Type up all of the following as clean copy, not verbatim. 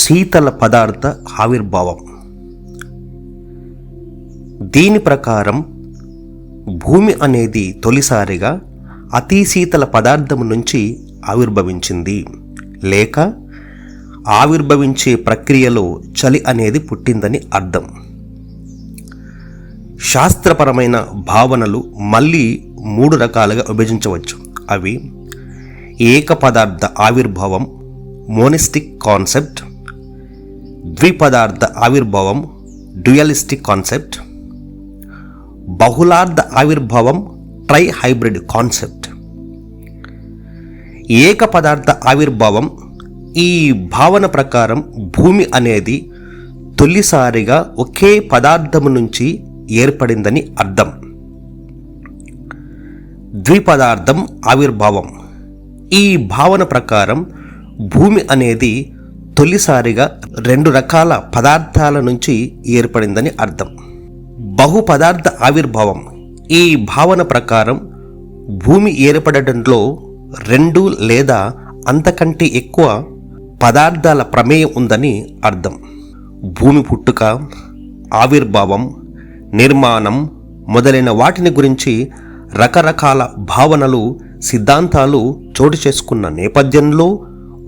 శీతల పదార్థ ఆవిర్భావం. దీని ప్రకారం భూమి అనేది తొలిసారిగా అతి శీతల పదార్థం నుంచి ఆవిర్భవించింది, లేక ఆవిర్భవించే ప్రక్రియలో చలి అనేది పుట్టిందని అర్థం. శాస్త్రపరమైన భావనలు మళ్ళీ 3 రకాలుగా విభజించవచ్చు. అవి ఏక పదార్థ ఆవిర్భావం, మోనిస్టిక్ కాన్సెప్ట్; ద్విపదార్థ ఆవిర్భావం, డ్యూయలిస్టిక్ కాన్సెప్ట్; బహుళార్థ ఆవిర్భావం, ట్రై హైబ్రిడ్ కాన్సెప్ట్. ఏక పదార్థ ఆవిర్భావం ఈ భావన ప్రకారం భూమి అనేది తొలిసారిగా ఒకే పదార్థము నుంచి ఏర్పడిందని అర్థం. ద్విపదార్థం ఆవిర్భావం ఈ భావన ప్రకారం భూమి అనేది తొలిసారిగా 2 రకాల పదార్థాల నుంచి ఏర్పడిందని అర్థం. బహుపదార్థ ఆవిర్భావం ఈ భావన ప్రకారం భూమి ఏర్పడటంలో 2 లేదా అంతకంటే ఎక్కువ పదార్థాల ప్రమేయం ఉందని అర్థం. భూమి పుట్టుక, ఆవిర్భావం, నిర్మాణం మొదలైన వాటిని గురించి రకరకాల భావనలు, సిద్ధాంతాలు చోటు చేసుకున్న నేపథ్యంలో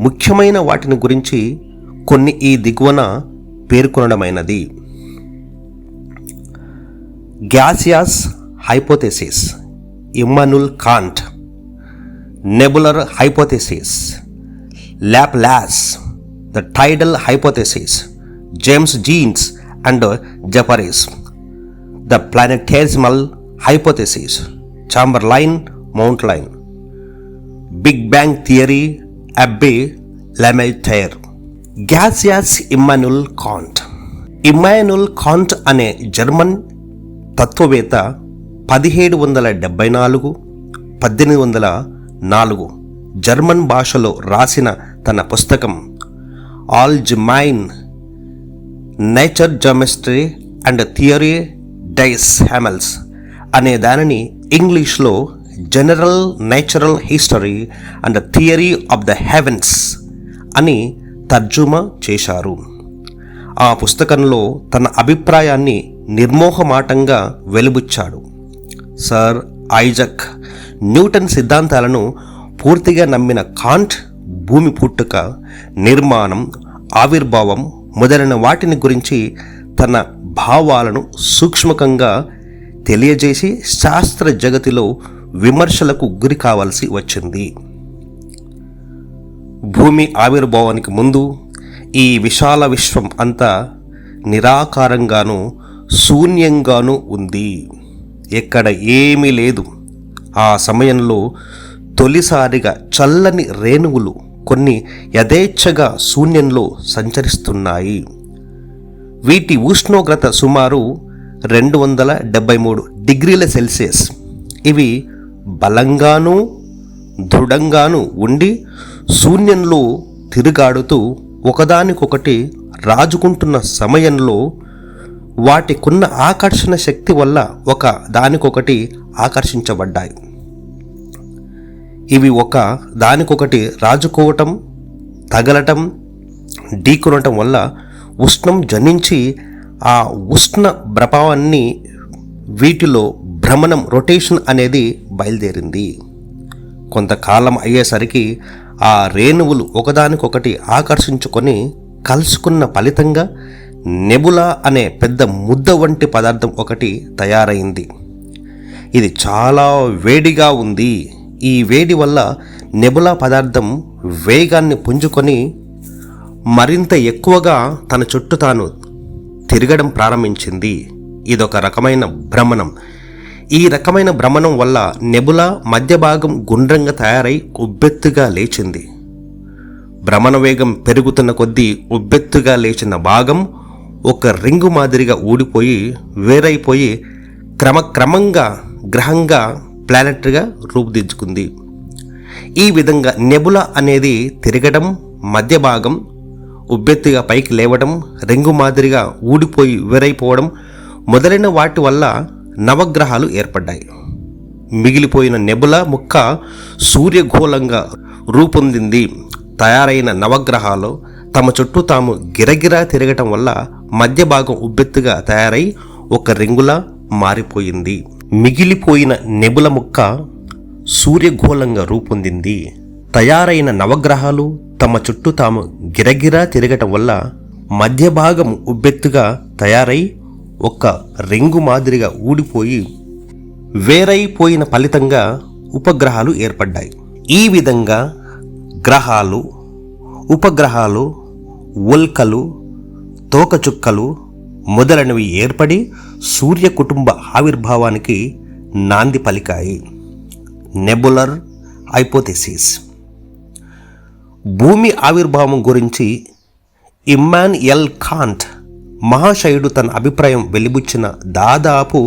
ముఖ్యమైన వాటిని గురించి కొన్ని ఈ దిగువన పేర్కొనడమైనది. Gaseous hypothesis, Immanuel Kant; nebular hypothesis, Laplace; the tidal hypothesis, James Jeans and Jeffreys; the planetesimal hypothesis, Chamberlin Moulton; big bang theory, Abbe Lemaitre. Gaseous Immanuel Kant. Immanuel Kant అనే జర్మన్ తత్వవేత్త 1774-1804 జర్మన్ భాషలో రాసిన తన పుస్తకం ఆల్జమైన్ నేచర్ జోమెట్రీ అండ్ థియరీ డైస్ హ్యామెల్స్ అనే దానిని ఇంగ్లీష్లో general natural history and theory of the heavens అని తర్జుమా చేశారు. ఆ పుస్తకంలో తన అభిప్రాయాన్ని నిర్మోహమాటంగా వెలిబుచ్చాడు. సర్ ఐజక్ న్యూటన్ సిద్ధాంతాలను పూర్తిగా నమ్మిన కాంట్ భూమి పుట్టుక, నిర్మాణం, ఆవిర్భావం మొదలైన వాటిని గురించి తన భావాలను సూక్ష్మకంగా తెలియజేసి శాస్త్ర జగతిలో విమర్శలకు గురి కావాల్సి వచ్చింది. భూమి ఆవిర్భావానికి ముందు ఈ విశాల విశ్వం అంతా నిరాకారంగానూ శూన్యంగానూ ఉంది. ఎక్కడ ఏమీ లేదు. ఆ సమయంలో తొలిసారిగా చల్లని రేణువులు కొన్ని యథేచ్ఛగా శూన్యంలో సంచరిస్తున్నాయి. వీటి ఉష్ణోగ్రత సుమారు 273 డిగ్రీల సెల్సియస్. ఇవి బలంగానూ దృఢంగానూ ఉండి శూన్యంలో తిరుగాడుతూ ఒకదానికొకటి రాజుకుంటున్న సమయంలో వాటికున్న ఆకర్షణ శక్తి వల్ల ఒక దానికొకటి ఆకర్షించబడ్డాయి. ఇవి ఒక దానికొకటి రాజుకోవటం, తగలటం, ఢీకొనటం వల్ల ఉష్ణం జనించి ఆ ఉష్ణ ప్రభావాన్ని వీటిలో భ్రమణం, రొటేషన్ అనేది బయలుదేరింది. కొంతకాలం అయ్యేసరికి ఆ రేణువులు ఒకదానికొకటి ఆకర్షించుకొని కలుసుకున్న ఫలితంగా నెబులా అనే పెద్ద ముద్ద వంటి పదార్థం ఒకటి తయారైంది. ఇది చాలా వేడిగా ఉంది. ఈ వేడి వల్ల నెబులా పదార్థం వేగాన్ని పుంజుకొని మరింత ఎక్కువగా తన చుట్టూ తాను తిరగడం ప్రారంభించింది. ఇదొక రకమైన భ్రమణం. ఈ రకమైన భ్రమణం వల్ల నెబులా మధ్య భాగం గుండ్రంగా తయారై ఉబ్బెత్తుగా లేచింది. భ్రమణ వేగం పెరుగుతున్న కొద్దీ ఉబ్బెత్తుగా లేచిన భాగం ఒక రింగు మాదిరిగా ఊడిపోయి వేరైపోయి క్రమక్రమంగా గ్రహంగా, ప్లానెట్గా రూపుదిద్దుకుంది. ఈ విధంగా నెబులా అనేది తిరగడం, మధ్య భాగం ఉబ్బెత్తుగా పైకి లేవడం, రింగు మాదిరిగా ఊడిపోయి వేరైపోవడం మొదలైన వాటి వల్ల నవగ్రహాలు ఏర్పడ్డాయి. మిగిలిపోయిన నెబులా ముక్క సూర్యగోళంగా రూపొందింది. తయారైన నవగ్రహాలు తమ చుట్టూ తాము గిరగిరా తిరగటం వల్ల మధ్య భాగం ఉబ్బెత్తుగా తయారై ఒక రింగులా మారిపోయింది. మిగిలిపోయిన నెబుల ముక్క సూర్యగోళంగా రూపొందింది. తయారైన నవగ్రహాలు తమ చుట్టూ తాము గిరగిరా తిరగటం వల్ల మధ్య భాగం ఉబ్బెత్తుగా తయారై ఒక రింగు మాదిరిగా ఊడిపోయి వేరైపోయిన ఫలితంగా ఉపగ్రహాలు ఏర్పడ్డాయి. ఈ విధంగా గ్రహాలు, ఉపగ్రహాలు, ఉల్కలు, తోకచుక్కలు మొదలైనవి ఏర్పడి సూర్య కుటుంబ ఆవిర్భావానికి నాంది పలికాయి. Nebular hypothesis. భూమి ఆవిర్భావం గురించి ఇమ్మాన్యుయల్ కాంట్ మహాశయుడు తన అభిప్రాయం వెలిబుచ్చిన దాదాపు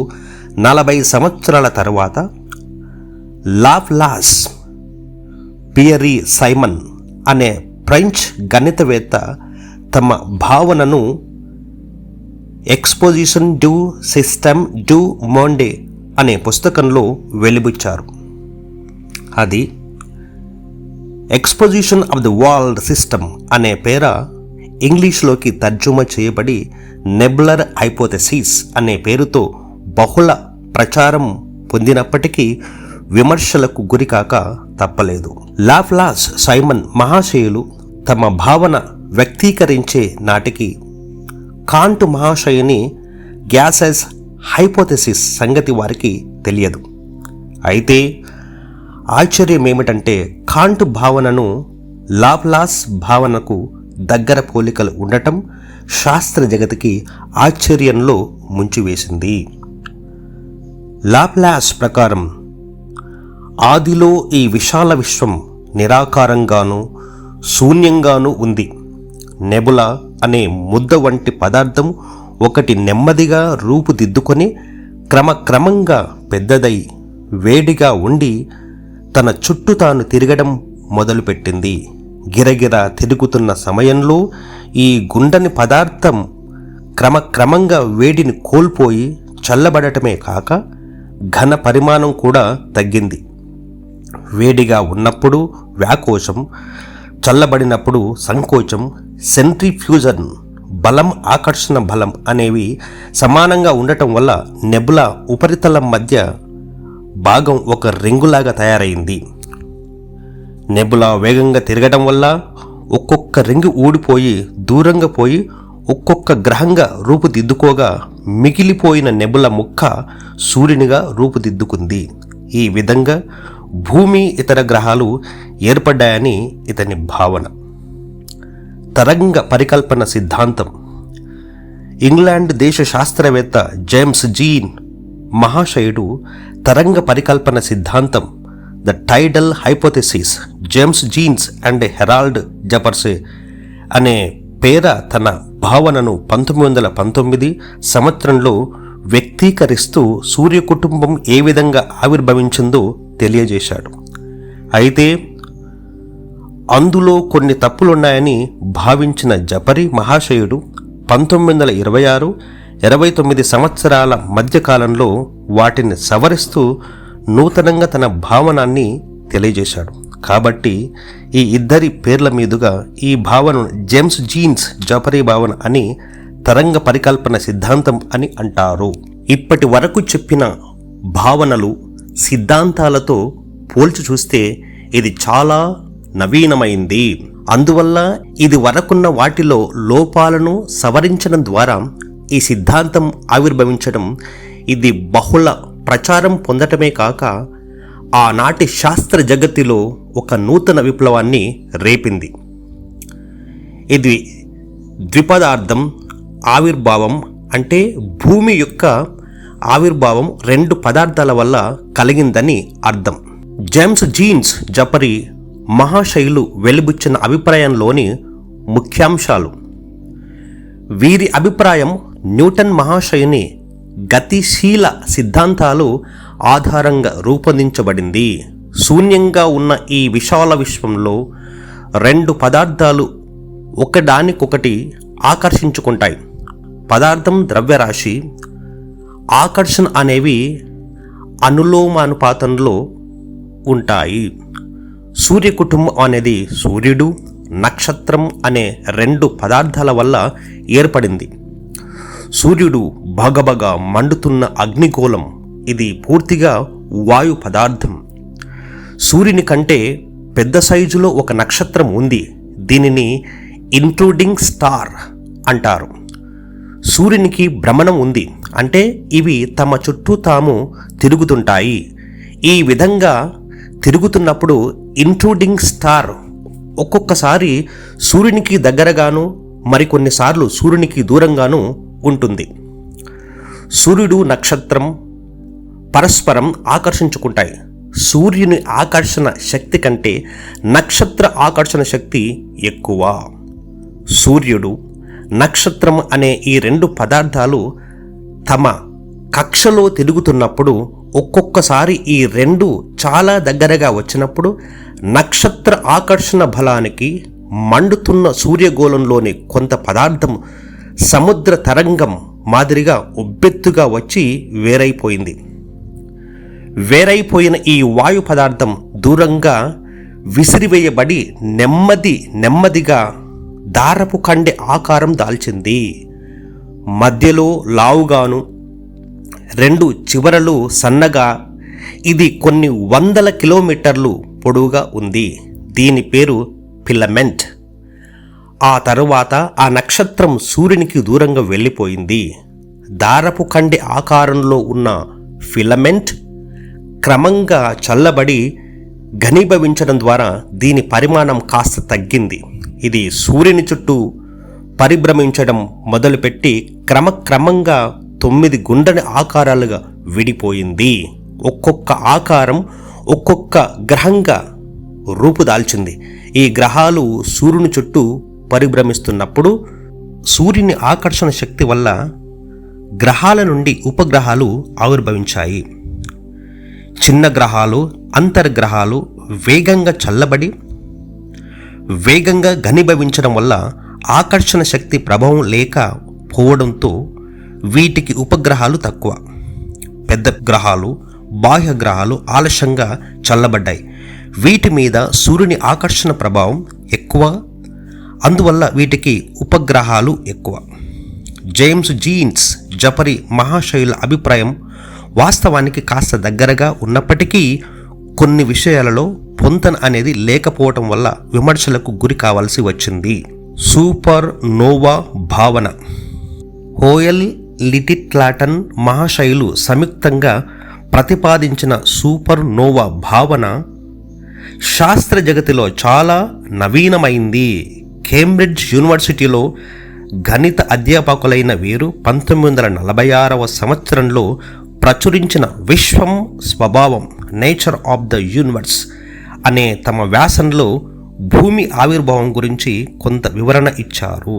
40 సంవత్సరాల తర్వాత లాప్లాస్ పియరీ సైమన్ అనే ఫ్రెంచ్ గణితవేత్త తమ భావనను ఎక్స్పోజిషన్ డు సిస్టమ్ డు మోండే అనే పుస్తకంలో వెలిబుచ్చారు. అది exposition of the world system అనే పేర ఇంగ్లీష్లోకి తర్జుమా చేయబడి నెబులర్ హైపోథెసిస్ అనే పేరుతో బహుళ ప్రచారం పొందినప్పటికీ విమర్శలకు గురికాక తప్పలేదు. లాప్లాస్ సైమన్ మహాశయులు తమ భావన వ్యక్తీకరించే నాటికి కాంట్ మహాశయుని గ్యాసెస్ హైపోథెసిస్ సంగతి వారికి తెలియదు. అయితే ఆశ్చర్యం ఏమిటంటే కాంట్ భావనను లాప్లాస్ భావనకు దగ్గర పోలికలు ఉండటం శాస్త్ర జగతికి ఆశ్చర్యంలో ముంచివేసింది. లాప్లాస్ ప్రకారం ఆదిలో ఈ విశాల విశ్వం నిరాకారంగానూ శూన్యంగానూ ఉంది. నెబులా అనే ముద్ద వంటి పదార్థం ఒకటి నెమ్మదిగా రూపుదిద్దుకొని క్రమక్రమంగా పెద్దదై వేడిగా ఉండి తన చుట్టూ తాను తిరగడం మొదలుపెట్టింది. గిరగిరా తిరుగుతున్న సమయంలో ఈ గుండని పదార్థం క్రమక్రమంగా వేడిని కోల్పోయి చల్లబడటమే కాక ఘన పరిమాణం కూడా తగ్గింది. వేడిగా ఉన్నప్పుడు వ్యాకోచం, చల్లబడినప్పుడు సంకోచం, సెంట్రిఫ్యూజన్ బలం, ఆకర్షణ బలం అనేవి సమానంగా ఉండటం వల్ల నెబులా ఉపరితలం మధ్య భాగం ఒక రింగులాగా తయారైంది. నెబులా వేగంగా తిరగడం వల్ల ఒక్కొక్క రింగు ఊడిపోయి దూరంగా పోయి ఒక్కొక్క గ్రహంగా రూపుదిద్దుకోగా మిగిలిపోయిన నెబుల ముక్క సూర్యునిగా రూపుదిద్దుకుంది. ఈ విధంగా భూమి, ఇతర గ్రహాలు ఏర్పడ్డాయని ఇతని భావన. తరంగ పరికల్పన సిద్ధాంతం. ఇంగ్లాండ్ దేశ శాస్త్రవేత్త జేమ్స్ జీన్ మహాశయుడు తరంగ పరికల్పన సిద్ధాంతం the tidal hypothesis James Jeans and Harold Jeffreys అనే పేర తన భావనను 1919 సంవత్సరంలో వ్యక్తీకరిస్తూ సూర్య కుటుంబం ఏ విధంగా ఆవిర్భవించిందో తెలియజేశాడు. అయితే అందులో కొన్ని తప్పులున్నాయని భావించిన జపరి మహాశయుడు 1926-29 సంవత్సరాల మధ్యకాలంలో వాటిని సవరిస్తూ నూతనంగా తన భావనాన్ని తెలియజేశాడు. కాబట్టి ఈ ఇద్దరి పేర్ల మీదుగా ఈ భావనను జేమ్స్ జీన్స్ జపరీ భావన అని, తరంగ పరికల్పన సిద్ధాంతం అని అంటారు. ఇప్పటి వరకు చెప్పిన భావనలు, సిద్ధాంతాలతో పోల్చి చూస్తే ఇది చాలా నవీనమైంది. అందువల్ల ఇది వరకున్న వాటిలో లోపాలను సవరించడం ద్వారా ఈ సిద్ధాంతం ఆవిర్భవించడం, ఇది బహుళ ప్రచారం పొందటమే కాక ఆనాటి శాస్త్ర జగత్తులో ఒక నూతన విప్లవాన్ని రేపింది. ఇది ద్విపదార్థం ఆవిర్భావం అంటే భూమి యొక్క ఆవిర్భావం 2 పదార్థాల వల్ల కలిగిందని అర్థం. జేమ్స్ జీన్స్ జపరీ మహాశయులు వెలిబుచ్చిన అభిప్రాయంలోని ముఖ్యాంశాలు. వీరి అభిప్రాయం న్యూటన్ మహాశయుని గతిశీల సిద్ధాంతాలు ఆధారంగా రూపొందించబడింది. శూన్యంగా ఉన్న ఈ విశాల విశ్వంలో 2 పదార్థాలు ఒకదానికొకటి ఆకర్షించుకుంటాయి. పదార్థం, ద్రవ్యరాశి, ఆకర్షణ అనేవి అనులోమానుపాతంలో ఉంటాయి. సూర్య కుటుంబం అనేది సూర్యుడు, నక్షత్రం అనే రెండు పదార్థాల వల్ల ఏర్పడింది. సూర్యుడు భగభగ మండుతున్న అగ్నిగోళం. ఇది పూర్తిగా వాయు పదార్థం. సూర్యుని కంటే పెద్ద సైజులో ఒక నక్షత్రం ఉంది. దీనిని ఇంట్రూడింగ్ స్టార్ అంటారు. సూర్యునికి భ్రమణం ఉంది, అంటే ఇవి తమ చుట్టూ తాము తిరుగుతుంటాయి. ఈ విధంగా తిరుగుతున్నప్పుడు ఇంట్రూడింగ్ స్టార్ ఒక్కొక్కసారి సూర్యునికి దగ్గరగాను మరికొన్నిసార్లు సూర్యునికి దూరంగాను ఉంటుంది. సూర్యుడు నక్షత్రం పరస్పరం ఆకర్షించుకుంటాయి. సూర్యుని ఆకర్షణ శక్తి కంటే నక్షత్ర ఆకర్షణ శక్తి ఎక్కువ. సూర్యుడు నక్షత్రం అనే ఈ రెండు పదార్థాలు తమ కక్షలో తిరుగుతున్నప్పుడు ఒక్కొక్కసారి ఈ రెండు చాలా దగ్గరగా వచ్చినప్పుడు నక్షత్ర ఆకర్షణ బలానికి మండుతున్న సూర్యగోళంలోని కొంత పదార్థం సముద్ర తరంగం మాదిరిగా ఉబ్బెత్తుగా వచ్చి వేరైపోయిన ఈ వాయు పదార్థం దూరంగా విసిరివేయబడి నెమ్మదిగా దారపు కండె ఆకారం దాల్చింది. మధ్యలో లావుగాను, రెండు చివరలు సన్నగా, ఇది కొన్ని వందల కిలోమీటర్లు పొడవుగా ఉంది. దీని పేరు ఫిలమెంట్. ఆ తరువాత ఆ నక్షత్రం సూర్యునికి దూరంగా వెళ్ళిపోయింది. దారపు కండె ఆకారంలో ఉన్న ఫిలమెంట్ క్రమంగా చల్లబడి ఘనీభవించడం ద్వారా దీని పరిమాణం కాస్త తగ్గింది. ఇది సూర్యుని చుట్టూ పరిభ్రమించడం మొదలుపెట్టి క్రమంగా 9 గుండ్రని ఆకారాలుగా విడిపోయింది. ఒక్కొక్క ఆకారం ఒక్కొక్క గ్రహంగా రూపుదాల్చింది. ఈ గ్రహాలు సూర్యుని చుట్టూ పరిభ్రమిస్తున్నప్పుడు సూర్యుని ఆకర్షణ శక్తి వల్ల గ్రహాల నుండి ఉపగ్రహాలు ఆవిర్భవించాయి. చిన్న గ్రహాలు, అంతర్గ్రహాలు వేగంగా చల్లబడి వేగంగా ఘనీభవించడం వల్ల ఆకర్షణ శక్తి ప్రభావం లేకపోవడంతో వీటికి ఉపగ్రహాలు తక్కువ. పెద్ద గ్రహాలు, బాహ్య గ్రహాలు ఆలస్యంగా చల్లబడ్డాయి. వీటి మీద సూర్యుని ఆకర్షణ ప్రభావం ఎక్కువ, అందువల్ల వీటికి ఉపగ్రహాలు ఎక్కువ. జేమ్స్ జీన్స్ జపరి మహాశయుల అభిప్రాయం వాస్తవానికి కాస్త దగ్గరగా ఉన్నప్పటికీ కొన్ని విషయాలలో పొంతన అనేది లేకపోవటం వల్ల విమర్శలకు గురి కావాల్సి వచ్చింది. సూపర్ నోవా భావన. హోయల్, లిటిట్లాటన్ మహాశయులు సంయుక్తంగా ప్రతిపాదించిన సూపర్ నోవా భావన శాస్త్ర జగతిలో చాలా నవీనమైంది. కేంబ్రిడ్జ్ యూనివర్సిటీలో గణిత అధ్యాపకులైన వీరు 1946వ సంవత్సరంలో ప్రచురించిన విశ్వం స్వభావం, నేచర్ ఆఫ్ ద యూనివర్స్ అనే తమ వ్యాసంలో భూమి ఆవిర్భావం గురించి కొంత వివరణ ఇచ్చారు.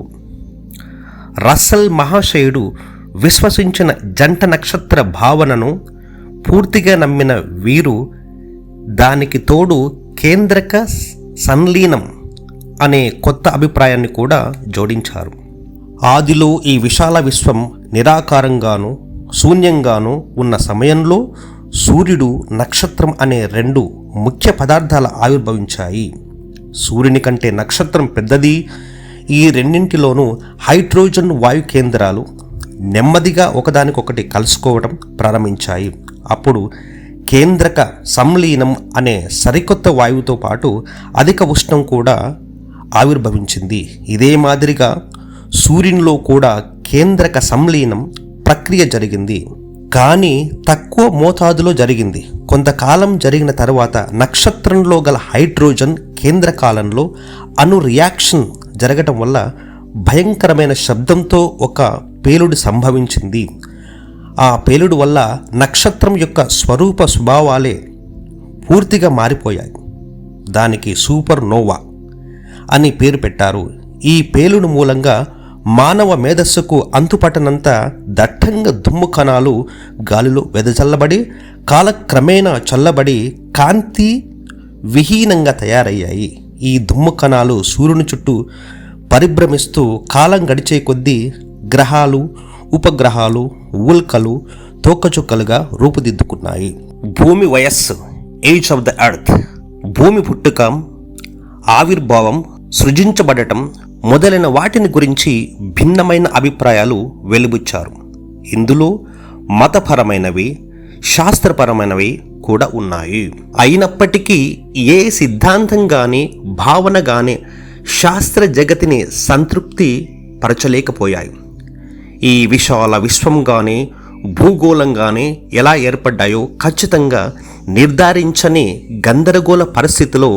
రస్సెల్ మహాశయుడు విశ్వసించిన జంట నక్షత్ర భావనను పూర్తిగా నమ్మిన వీరు దానికి తోడు కేంద్రక సంలీనం అనే కొత్త అభిప్రాయాన్ని కూడా జోడించారు. ఆదిలో ఈ విశాల విశ్వం నిరాకారంగాను శూన్యంగాను ఉన్న సమయంలో సూర్యుడు, నక్షత్రం అనే రెండు ముఖ్య పదార్థాలు ఆవిర్భవించాయి. సూర్యుని కంటే నక్షత్రం పెద్దది. ఈ రెండింటిలోనూ హైడ్రోజన్ వాయు కేంద్రాలు నెమ్మదిగా ఒకదానికొకటి కలుసుకోవడం ప్రారంభించాయి. అప్పుడు కేంద్రక సంలీనం అనే సరికొత్త వాయువుతో పాటు అధిక ఉష్ణం కూడా ఆవిర్భవించింది. ఇదే మాదిరిగా సూర్యునిలో కూడా కేంద్రక సంలీనం ప్రక్రియ జరిగింది, కానీ తక్కువ మోతాదులో జరిగింది. కొంతకాలం జరిగిన తర్వాత నక్షత్రంలో గల హైడ్రోజన్ కేంద్రకాలంలో అణు రియాక్షన్ జరగటం వల్ల భయంకరమైన శబ్దంతో ఒక పేలుడు సంభవించింది. ఆ పేలుడు వల్ల నక్షత్రం యొక్క స్వరూప స్వభావాలే పూర్తిగా మారిపోయాయి. దానికి సూపర్ నోవా అని పేరు పెట్టారు. ఈ పేలుడు మూలంగా మానవ మేధస్సుకు అంతుపట్టనంత దట్టంగా దుమ్ము కణాలు గాలిలో వెదజల్లబడి కాలక్రమేణా చల్లబడి కాంతి విహీనంగా తయారయ్యాయి. ఈ దుమ్ము కణాలు సూర్యుని చుట్టూ పరిభ్రమిస్తూ కాలం గడిచే కొద్దీ గ్రహాలు, ఉపగ్రహాలు, ఉల్కలు, తోకచుక్కలుగా రూపుదిద్దుకున్నాయి. భూమి వయస్సు, ఏజ్ ఆఫ్ ద ఎర్త్. భూమి పుట్టుక, ఆవిర్భావం సృజించబడటం మొదలైన వాటిని గురించి భిన్నమైన అభిప్రాయాలు వెలుబుచ్చారు. ఇందులో మతపరమైనవి, శాస్త్రపరమైనవి కూడా ఉన్నాయి. అయినప్పటికీ ఏ సిద్ధాంతం గాని, భావన గాని శాస్త్ర జగతిని సంతృప్తి పరచలేకపోయాయి. ఈ విశాల విశ్వం గాని, భూగోళం గాని ఎలా ఏర్పడ్డాయో ఖచ్చితంగా నిర్ధారించని గందరగోళ పరిస్థితిలో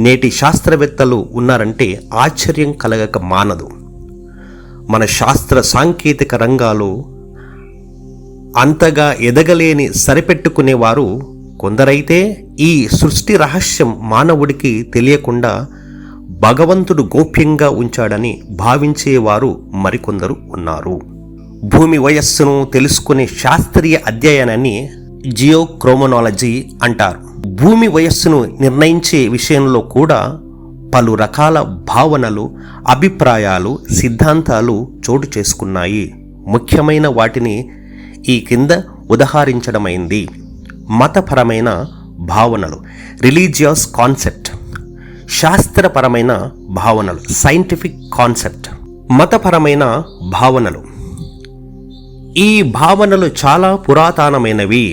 నేటి శాస్త్రవేత్తలు ఉన్నారంటే ఆశ్చర్యం కలగక మానదు. మన శాస్త్ర సాంకేతిక రంగాలు అంతగా ఎదగలేని సరిపెట్టుకునేవారు కొందరైతే, ఈ సృష్టి రహస్యం మానవుడికి తెలియకుండా భగవంతుడు గోప్యంగా ఉంచాడని భావించేవారు మరికొందరు ఉన్నారు. భూమి వయస్సును తెలుసుకునే శాస్త్రీయ అధ్యయనాన్ని జియోక్రోమనాలజీ అంటారు. భూమి వయస్సును నిర్ణయించే విషయంలో కూడా పలు రకాల భావనలు, అభిప్రాయాలు, సిద్ధాంతాలు చోటు చేసుకున్నాయి. ముఖ్యమైన వాటిని ఈ కింద ఉదహరించడమైంది. మతపరమైన భావనలు, రిలీజియస్ కాన్సెప్ట్. శాస్త్రపరమైన భావనలు, సైంటిఫిక్ కాన్సెప్ట్. మతపరమైన భావనలు. ఈ భావనలు చాలా పురాతనమైనవి.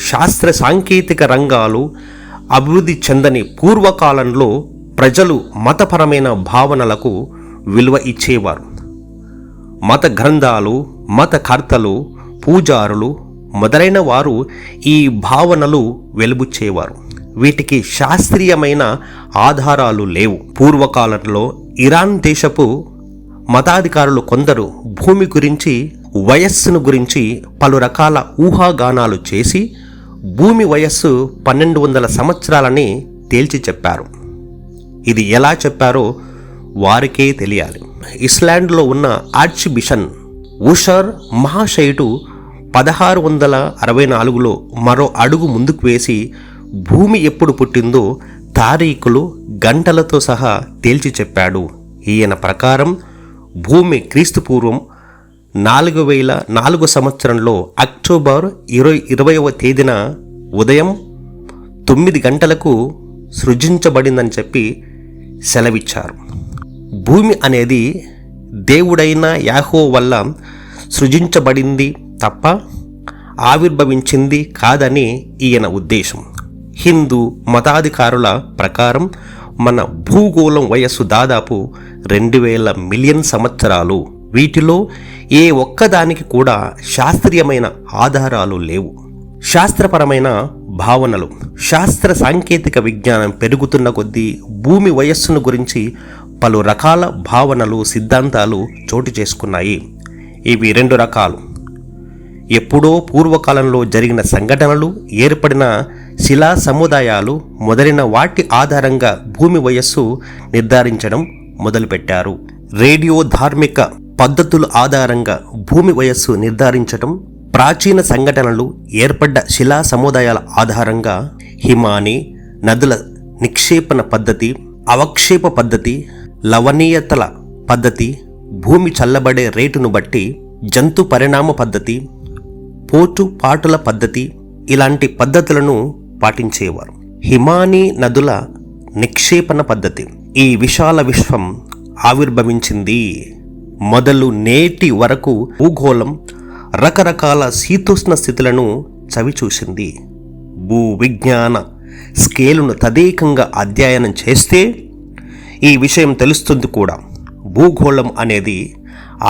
శాస్త్ర సాంకేతిక రంగాలు అభివృద్ధి చెందని పూర్వకాలంలో ప్రజలు మతపరమైన భావనలకు విలువ ఇచ్చేవారు. మత గ్రంథాలు, మతకర్తలు, పూజారులు మొదలైన వారు ఈ భావనలు వెలుబుచ్చేవారు. వీటికి శాస్త్రీయమైన ఆధారాలు లేవు. పూర్వకాలంలో ఇరాన్ దేశపు మతాధికారులు కొందరు భూమి గురించి, వయస్సును గురించి పలు రకాల ఊహాగానాలు చేసి భూమి వయస్సు 1200 సంవత్సరాలని తేల్చి చెప్పారు. ఇది ఎలా చెప్పారో వారికే తెలియాలి. ఇస్లాండ్లో ఉన్న ఆర్చ్ బిషన్ ఉషర్ మహాశయుడు 1664లో మరో అడుగు ముందుకు వేసి భూమి ఎప్పుడు పుట్టిందో తారీఖులు, గంటలతో సహా తేల్చి చెప్పాడు. ఈయన ప్రకారం భూమి క్రీస్తుపూర్వం 4004 సంవత్సరంలో అక్టోబర్ 20వ తేదీన ఉదయం 9 గంటలకు సృజించబడిందని చెప్పి సెలవిచ్చారు. భూమి అనేది దేవుడైన యాహోవా వల్ల సృజించబడింది తప్ప ఆవిర్భవించింది కాదని ఈయన ఉద్దేశం. హిందూ మతాధికారుల ప్రకారం మన భూగోళం వయస్సు దాదాపు 2000 మిలియన్ సంవత్సరాలు. వీటిలో ఏ ఒక్కదానికి కూడా శాస్త్రీయమైన ఆధారాలు లేవు. శాస్త్రపరమైన భావనలు. శాస్త్ర సాంకేతిక విజ్ఞానం పెరుగుతున్న కొద్దీ భూమి వయస్సును గురించి పలు రకాల భావనలు, సిద్ధాంతాలు చోటు చేసుకున్నాయి. ఇవి 2 రకాలు. ఎప్పుడో పూర్వకాలంలో జరిగిన సంఘటనలు, ఏర్పడిన శిలా సముదాయాలు మొదలైన వాటి ఆధారంగా భూమి వయస్సు నిర్ధారించడం మొదలుపెట్టారు. రేడియో ధార్మిక పద్ధతుల ఆధారంగా భూమి వయస్సు నిర్ధారించడం, ప్రాచీన సంఘటనలు, ఏర్పడ్డ శిలా సముదాయాల ఆధారంగా హిమానీ నదుల నిక్షేపణ పద్ధతి, అవక్షేప పద్ధతి, లవణీయతల పద్ధతి, భూమి చల్లబడే రేటును బట్టి జంతు పరిణామ పద్ధతి, పోటుపాటుల పద్ధతి ఇలాంటి పద్ధతులను పాటించేవారు. హిమానీ నదుల నిక్షేపణ పద్ధతి. ఈ విశాల విశ్వం ఆవిర్భవించింది మొదలు నేటి వరకు భూగోళం రకరకాల శీతోష్ణ స్థితులను చవిచూసింది. భూ విజ్ఞాన స్కేలును తదేకంగా అధ్యయనం చేస్తే ఈ విషయం తెలుస్తుంది కూడా. భూగోళం అనేది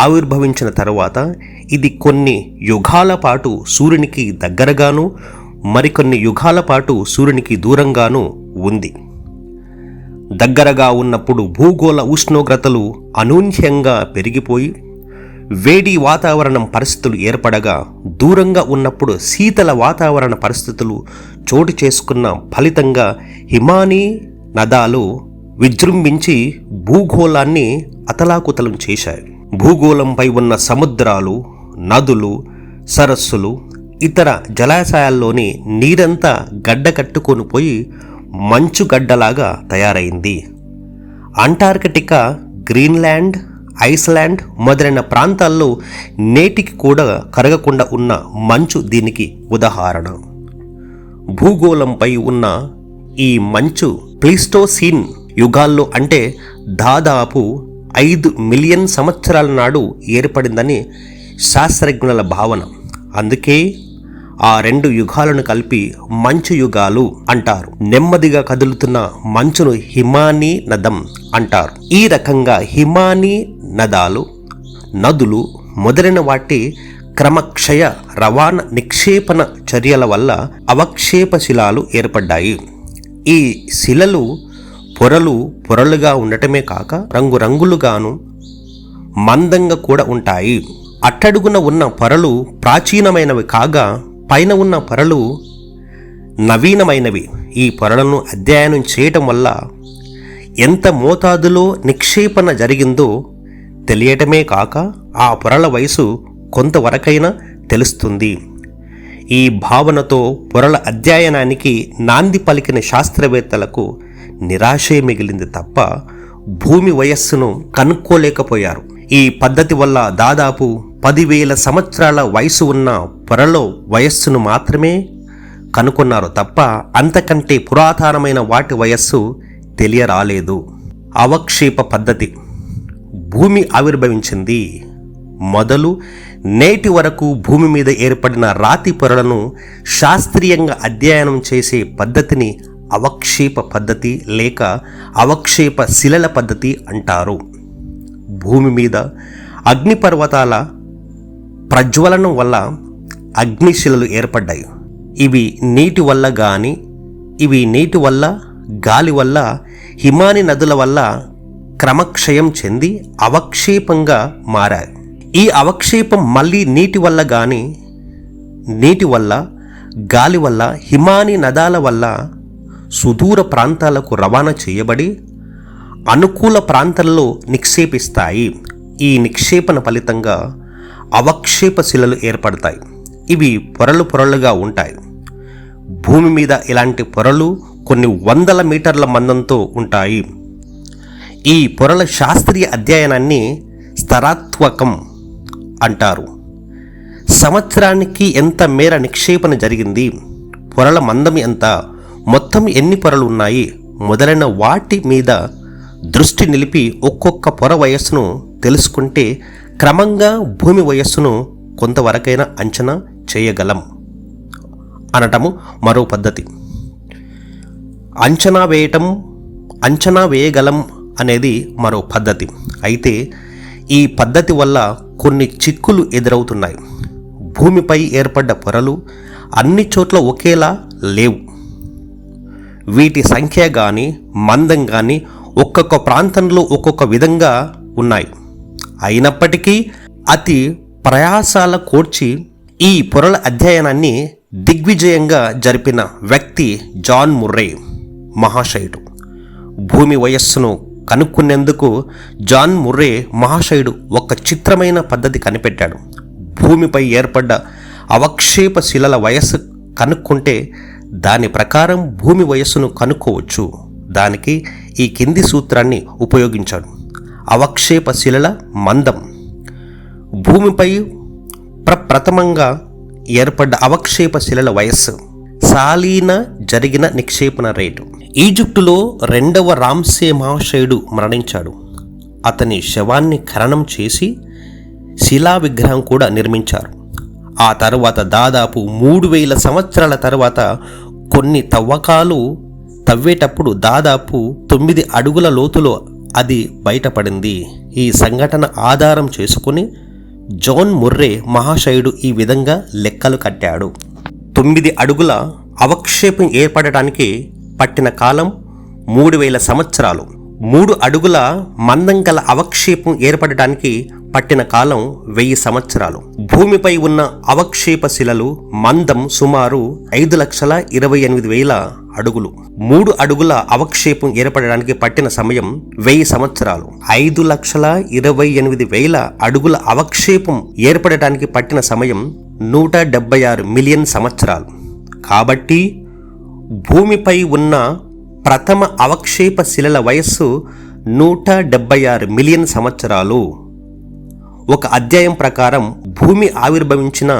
ఆవిర్భవించిన తరువాత ఇది కొన్ని యుగాల పాటు సూర్యునికి దగ్గరగాను, మరికొన్ని యుగాల పాటు సూర్యునికి దూరంగాను ఉంది. దగ్గరగా ఉన్నప్పుడు భూగోళ ఉష్ణోగ్రతలు అనూహ్యంగా పెరిగిపోయి వేడి వాతావరణం పరిస్థితులు ఏర్పడగా, దూరంగా ఉన్నప్పుడు శీతల వాతావరణ పరిస్థితులు చోటు చేసుకున్న ఫలితంగా హిమానీ నదాలు విజృంభించి భూగోళాన్ని అతలాకుతలం చేశాయి. భూగోళంపై ఉన్న సముద్రాలు, నదులు, సరస్సులు, ఇతర జలాశయాల్లోని నీరంతా గడ్డకట్టుకొని పోయి మంచుగడ్డలాగా తయారైంది. అంటార్కిటికా, గ్రీన్లాండ్, ఐస్లాండ్ మొదలైన ప్రాంతాల్లో నేటికి కూడా కరగకుండా ఉన్న మంచు దీనికి ఉదాహరణ. భూగోళంపై ఉన్న ఈ మంచు ప్లీస్టోసీన్ యుగాల్లో అంటే దాదాపు 5 మిలియన్ సంవత్సరాల నాడు ఏర్పడిందని శాస్త్రజ్ఞుల భావన. అందుకే ఆ 2 యుగాలను కలిపి మంచు యుగాలు అంటారు. నెమ్మదిగా కదులుతున్న మంచును హిమానీ నదం అంటారు. ఈ రకంగా హిమానీ నదులు మొదలైన వాటి క్రమక్షయ రవాణా నిక్షేపణ చర్యల వల్ల అవక్షేప శిలాలు ఏర్పడ్డాయి. ఈ శిలలు పొరలుగా ఉండటమే కాక రంగురంగులుగాను మందంగా కూడా ఉంటాయి. అట్టడుగున ఉన్న పొరలు ప్రాచీనమైనవి కాగా పైన ఉన్న పొరలు నవీనమైనవి. ఈ పొరలను అధ్యయనం చేయటం వల్ల ఎంత మోతాదులో నిక్షేపణ జరిగిందో తెలియటమే కాక ఆ పొరల వయసు కొంతవరకైనా తెలుస్తుంది. ఈ భావనతో పొరల అధ్యయనానికి నాంది పలికిన శాస్త్రవేత్తలకు నిరాశే మిగిలింది తప్ప భూమి వయస్సును కనుక్కోలేకపోయారు. ఈ పద్ధతి వల్ల దాదాపు 10,000 సంవత్సరాల వయసు ఉన్న పొరల వయస్సును మాత్రమే కనుక్కున్నారు తప్ప అంతకంటే పురాతనమైన వాటి వయస్సు తెలియరాలేదు. అవక్షేప పద్ధతి. భూమి ఆవిర్భవించింది మొదలు నేటి వరకు భూమి మీద ఏర్పడిన రాతి పొరలను శాస్త్రీయంగా అధ్యయనం చేసే పద్ధతిని అవక్షేప పద్ధతి లేక అవక్షేప శిలల పద్ధతి అంటారు. భూమి మీద అగ్నిపర్వతాల ప్రజ్వలనం వల్ల అగ్నిశిలలు ఏర్పడ్డాయి. ఇవి నీటి వల్ల గాలి వల్ల హిమాని నదుల వల్ల క్రమక్షయం చెంది అవక్షేపంగా మారాయి. ఈ అవక్షేపం మళ్ళీ నీటి వల్ల గాలి వల్ల హిమాని నదాల వల్ల సుదూర ప్రాంతాలకు రవాణా చేయబడి అనుకూల ప్రాంతాల్లో నిక్షేపిస్తాయి. ఈ నిక్షేపణ ఫలితంగా అవక్షేప శిలలు ఏర్పడతాయి. ఇవి పొరలుగా ఉంటాయి. భూమి మీద ఇలాంటి పొరలు కొన్ని వందల మీటర్ల మందంతో ఉంటాయి. ఈ పొరల శాస్త్రీయ అధ్యయనాన్ని స్తరాత్మకం అంటారు. సంవత్సరానికి ఎంత మేర నిక్షేపణ జరిగింది, పొరల మందం ఎంత, మొత్తం ఎన్ని పొరలు ఉన్నాయి మొదలైన వాటి మీద దృష్టి నిలిపి ఒక్కొక్క పొర వయస్సును తెలుసుకుంటే క్రమంగా భూమి వయస్సును కొంతవరకైనా అంచనా చేయగలం అనటము మరో పద్ధతి. అంచనా వేయగలం అనేది మరో పద్ధతి. అయితే ఈ పద్ధతి వల్ల కొన్ని చిక్కులు ఎదురవుతున్నాయి. భూమిపై ఏర్పడ్డ పొరలు అన్ని చోట్ల ఒకేలా లేవు. వీటి సంఖ్య కానీ మందం కానీ ఒక్కొక్క ప్రాంతంలో ఒక్కొక్క విధంగా ఉన్నాయి. అయినప్పటికీ అతి ప్రయాసాల కోర్చి ఈ పొరల అధ్యయనాన్ని దిగ్విజయంగా జరిపిన వ్యక్తి జాన్ ముర్రే మహాశయుడు. భూమి వయస్సును కనుక్కునేందుకు జాన్ ముర్రే మహాశయుడు ఒక చిత్రమైన పద్ధతి కనిపెట్టాడు. భూమిపై ఏర్పడ్డ అవక్షేప శిలల వయస్సు కనుక్కుంటే దాని ప్రకారం భూమి వయస్సును కనుక్కోవచ్చు. దానికి ఈ కింది సూత్రాన్ని ఉపయోగించాడు. అవక్షేప శిలల మందం. భూమిపై ప్రప్రథమంగా ఏర్పడ్డ అవక్షేప శిలల వయస్సు. సాలీన జరిగిన నిక్షేపణ రేటు. ఈజిప్టులో 2వ రామ్సే మహాశయుడు మరణించాడు. అతని శవాన్ని ఖననం చేసి శిలా విగ్రహం కూడా నిర్మించారు. ఆ తర్వాత దాదాపు 3,000 సంవత్సరాల తర్వాత కొన్ని తవ్వకాలు తవ్వేటప్పుడు దాదాపు 9 అడుగుల లోతులో అది బయటపడింది. ఈ సంఘటన ఆధారం చేసుకుని జాన్ ముర్రే మహాశయుడు ఈ విధంగా లెక్కలు కట్టాడు. 9 అడుగుల అవక్షేపం ఏర్పడటానికి పట్టిన కాలం 3,000 సంవత్సరాలు. 3 అడుగుల మందం గల అవక్షేపం ఏర్పడటానికి పట్టిన కాలం 1000 సంవత్సరాలు. భూమిపై ఉన్న అవక్షేప శిలలు మందం సుమారు 5,28,000 అడుగులు. 3 అడుగుల అవక్షేపం ఏర్పడడానికి పట్టిన సమయం 1000 సంవత్సరాలు. 5,28,000 అడుగుల అవక్షేపం ఏర్పడటానికి పట్టిన సమయం 176 మిలియన్ సంవత్సరాలు. కాబట్టి భూమిపై ఉన్న ప్రథమ అవక్షేప శిలల వయస్సు 176 మిలియన్ సంవత్సరాలు. ఒక అధ్యాయం ప్రకారం భూమి ఆవిర్భవించిన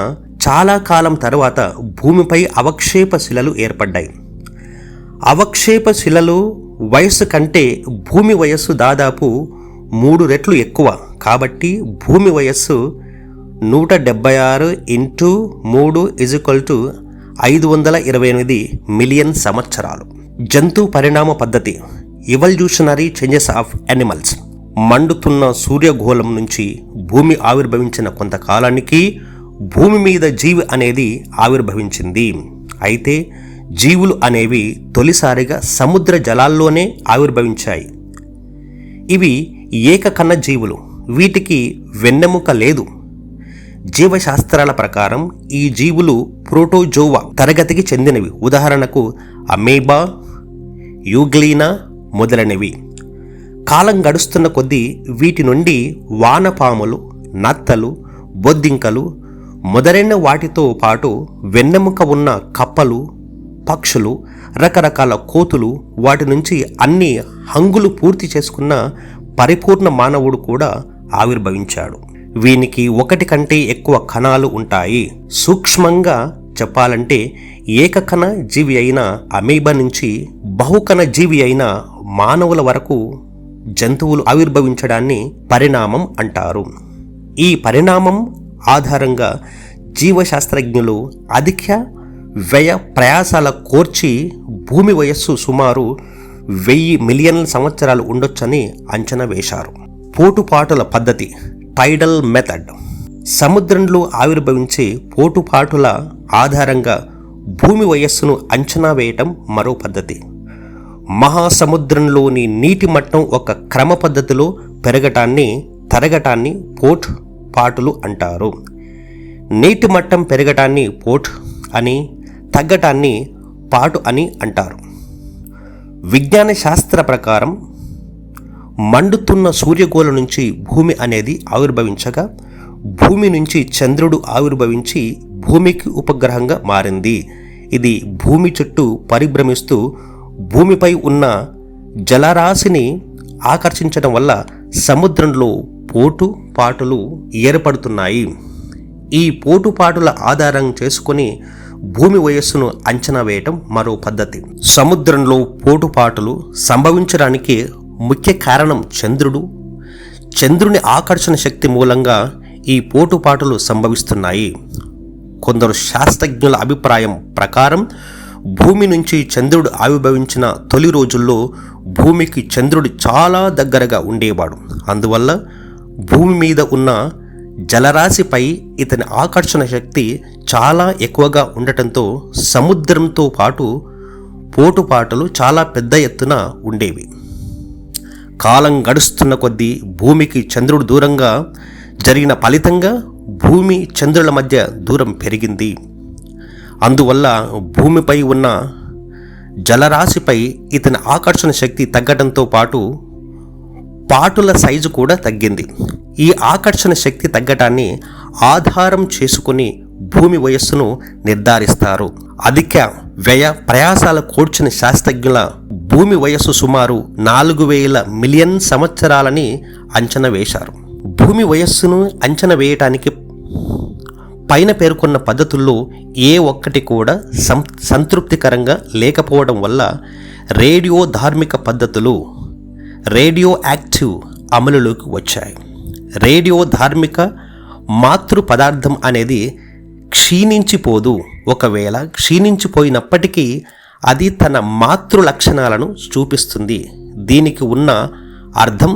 చాలా కాలం తర్వాత భూమిపై అవక్షేప శిలలు ఏర్పడ్డాయి. అవక్షేప శిలలు వయస్సు కంటే భూమి వయస్సు దాదాపు 3 రెట్లు ఎక్కువ. కాబట్టి భూమి వయస్సు 176 × 3 = 528 మిలియన్ సంవత్సరాలు. జంతు పరిణామ పద్ధతి, ఎవల్యూషనరీ చేంజెస్ ఆఫ్ యానిమల్స్. మండుతున్న సూర్యగోళం నుంచి భూమి ఆవిర్భవించిన కొంతకాలానికి భూమి మీద జీవి అనేది ఆవిర్భవించింది. అయితే జీవులు అనేవి తొలిసారిగా సముద్ర జలాల్లోనే ఆవిర్భవించాయి. ఇవి ఏకకణ జీవులు. వీటికి వెన్నెముక లేదు. జీవశాస్త్రాల ప్రకారం ఈ జీవులు ప్రోటోజోవా తరగతికి చెందినవి. ఉదాహరణకు అమీబా, యూగ్లీనా మొదలైనవి. కాలం గడుస్తున్న కొద్దీ వీటి నుండి వానపాములు, నత్తలు, బొద్దింకలు మొదలైన వాటితో పాటు వెన్నెముక ఉన్న కప్పలు, పక్షులు, రకరకాల కోతులు, వాటి నుంచి అన్ని హంగులు పూర్తి చేసుకున్న పరిపూర్ణ మానవుడు కూడా ఆవిర్భవించాడు. వీనికి ఒకటి కంటే ఎక్కువ కణాలు ఉంటాయి. సూక్ష్మంగా చెప్పాలంటే ఏకకణ జీవి అయిన అమీబా నుంచి బహుకణ జీవి అయిన మానవుల వరకు జంతువులు ఆవిర్భవించడాన్ని పరిణామం అంటారు. ఈ పరిణామం ఆధారంగా జీవశాస్త్రజ్ఞులు అధిక వ్యయ ప్రయాసాల కోర్చి భూమి వయస్సు సుమారు 1000 మిలియన్ల సంవత్సరాలు ఉండొచ్చని అంచనా వేశారు. పోటుపాటుల పద్ధతి, టైడల్ మెథడ్. సముద్రంలో ఆవిర్భవించే పోటుపాటుల ఆధారంగా భూమి వయస్సును అంచనా వేయటం మరో పద్ధతి. మహాసముద్రంలోని నీటి మట్టం ఒక క్రమ పద్ధతిలో తరగటాన్ని పోటుపాటులు అంటారు. నీటి మట్టం పెరగటాన్ని పోట్ అని, తగ్గటాన్ని పాటు అని అంటారు. విజ్ఞాన శాస్త్ర ప్రకారం మండుతున్న సూర్యగోళం నుంచి భూమి అనేది ఆవిర్భవించగా భూమి నుంచి చంద్రుడు ఆవిర్భవించి భూమికి ఉపగ్రహంగా మారింది. ఇది భూమి చుట్టూ పరిభ్రమిస్తూ భూమిపై ఉన్న జలరాశిని ఆకర్షించడం వల్ల సముద్రంలో పోటుపాటులు ఏర్పడుతున్నాయి. ఈ పోటుపాటుల ఆధారం చేసుకొని భూమి వయస్సును అంచనా వేయటం మరో పద్ధతి. సముద్రంలో పోటుపాటులు సంభవించడానికి ముఖ్య కారణం చంద్రుని ఆకర్షణ శక్తి మూలంగా ఈ పోటుపాటులు సంభవిస్తున్నాయి. కొందరు శాస్త్రజ్ఞుల అభిప్రాయం ప్రకారం భూమి నుంచి చంద్రుడు ఆవిర్భవించిన తొలి రోజుల్లో భూమికి చంద్రుడు చాలా దగ్గరగా ఉండేవాడు. అందువల్ల భూమి మీద ఉన్న జలరాశిపై ఇతని ఆకర్షణ శక్తి చాలా ఎక్కువగా ఉండటంతో సముద్రంతో పాటు పోటుపాటులు చాలా పెద్ద ఎత్తున ఉండేవి. కాలం గడుస్తున్న కొద్దీ భూమికి చంద్రుడు దూరంగా జరిగిన ఫలితంగా భూమి చంద్రుల మధ్య దూరం పెరిగింది. అందువల్ల భూమిపై ఉన్న జలరాశిపై ఇతని ఆకర్షణ శక్తి తగ్గడంతో పాటు పాటుల సైజు కూడా తగ్గింది. ఈ ఆకర్షణ శక్తి తగ్గటాన్ని ఆధారం చేసుకుని భూమి వయస్సును నిర్ధారిస్తారు. అధిక వ్యయ ప్రయాసాల కూర్చుని శాస్త్రజ్ఞుల భూమి వయస్సు సుమారు 4000 మిలియన్ సంవత్సరాలని అంచనా వేశారు. భూమి వయస్సును అంచనా వేయటానికి పైన పేర్కొన్న పద్ధతుల్లో ఏ ఒక్కటి కూడా సంతృప్తికరంగా లేకపోవడం వల్ల రేడియో ధార్మిక పద్ధతులు, రేడియో యాక్టివ్ అమలులోకి వచ్చాయి. రేడియో ధార్మిక మాతృ పదార్థం అనేది క్షీణించిపోదు. ఒకవేళ క్షీణించిపోయినప్పటికీ అది తన మాతృ లక్షణాలను చూపిస్తుంది. దీనికి ఉన్న అర్థం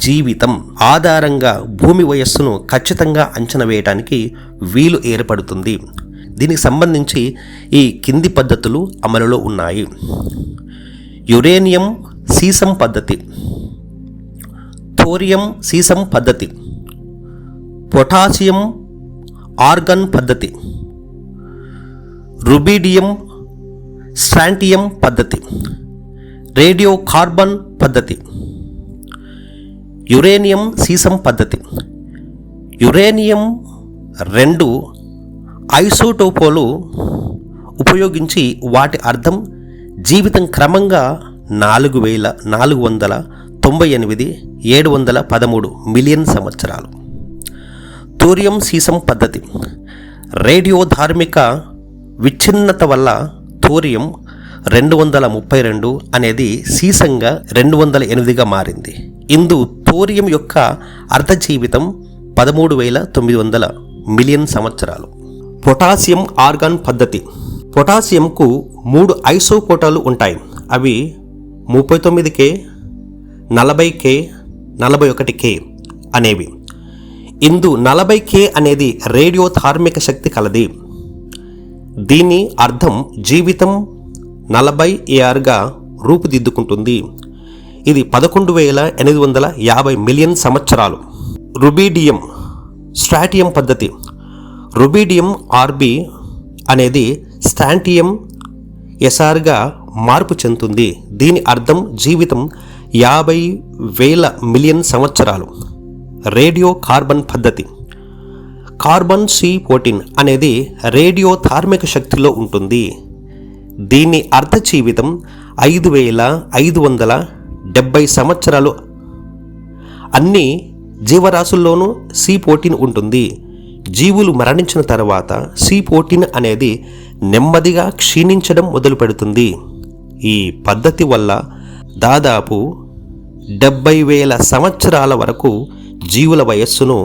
జీవితం ఆధారంగా భూమి వయస్సును ఖచ్చితంగా అంచనా వేయడానికి వీలు ఏర్పడుతుంది. దీనికి సంబంధించి ఈ కింది పద్ధతులు అమలులో ఉన్నాయి. యురేనియం సీసం పద్ధతి, థోరియం సీసం పద్ధతి, పొటాషియం ఆర్గన్ పద్ధతి, రుబిడియం స్ట్రాంటియం పద్ధతి, రేడియో కార్బన్ పద్ధతి, యురేనియం సీసం పద్ధతి. యురేనియం 2 ఐసోటోపులు ఉపయోగించి వాటి అర్థం జీవితం క్రమంగా 4498,713 మిలియన్ సంవత్సరాలు. థోరియం సీసం పద్ధతి రేడియో ధార్మిక విచ్ఛిన్నత వల్ల థోరియం 232 అనేది సీసంగా 208గా మారింది. ఇందు థోరియం యొక్క అర్ధ జీవితం 13,900 మిలియన్ సంవత్సరాలు. పొటాషియం ఆర్గాన్ పద్ధతి. పొటాషియంకు 3 ఐసోపోటాలు ఉంటాయి. అవి 39K, 40K, 41K అనేవి. ఇందు 40K అనేది రేడియో ధార్మిక శక్తి కలది. దీని అర్థం జీవితం 40 ARగా రూపుదిద్దుకుంటుంది. ఇది 11,850 మిలియన్ సంవత్సరాలు. రుబీడియం స్ట్రాటియం పద్ధతి. రుబీడియం ఆర్బి అనేది స్టాంటియం ఎస్ఆర్గా మార్పు చెందుతుంది. దీని అర్థం జీవితం 50,000 మిలియన్ సంవత్సరాలు. రేడియో కార్బన్ పద్ధతి. కార్బన్ C14 అనేది రేడియో ధార్మిక శక్తిలో ఉంటుంది. దీని అర్ధ జీవితం 5,570 సంవత్సరాలు. అన్ని జీవరాశుల్లోనూ C14 ఉంటుంది. జీవులు మరణించిన తర్వాత C14 అనేది నెమ్మదిగా క్షీణించడం మొదలు పెడుతుంది. ఈ పద్ధతి వల్ల దాదాపు 70,000 సంవత్సరాల వరకు జీవుల వయస్సును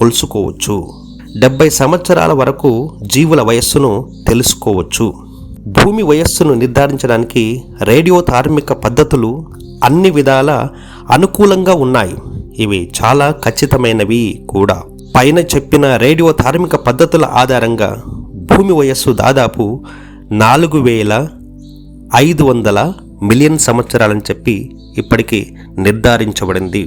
కొలుసుకోవచ్చు. 70 సంవత్సరాల వరకు జీవుల వయస్సును తెలుసుకోవచ్చు. భూమి వయస్సును నిర్ధారించడానికి రేడియో ధార్మిక పద్ధతులు అన్ని విధాల అనుకూలంగా ఉన్నాయి. ఇవి చాలా ఖచ్చితమైనవి కూడా. పైన చెప్పిన రేడియో ధార్మిక పద్ధతుల ఆధారంగా భూమి వయస్సు దాదాపు 4,500 మిలియన్ సంవత్సరాలని చెప్పి ఇప్పటికీ నిర్ధారించబడింది.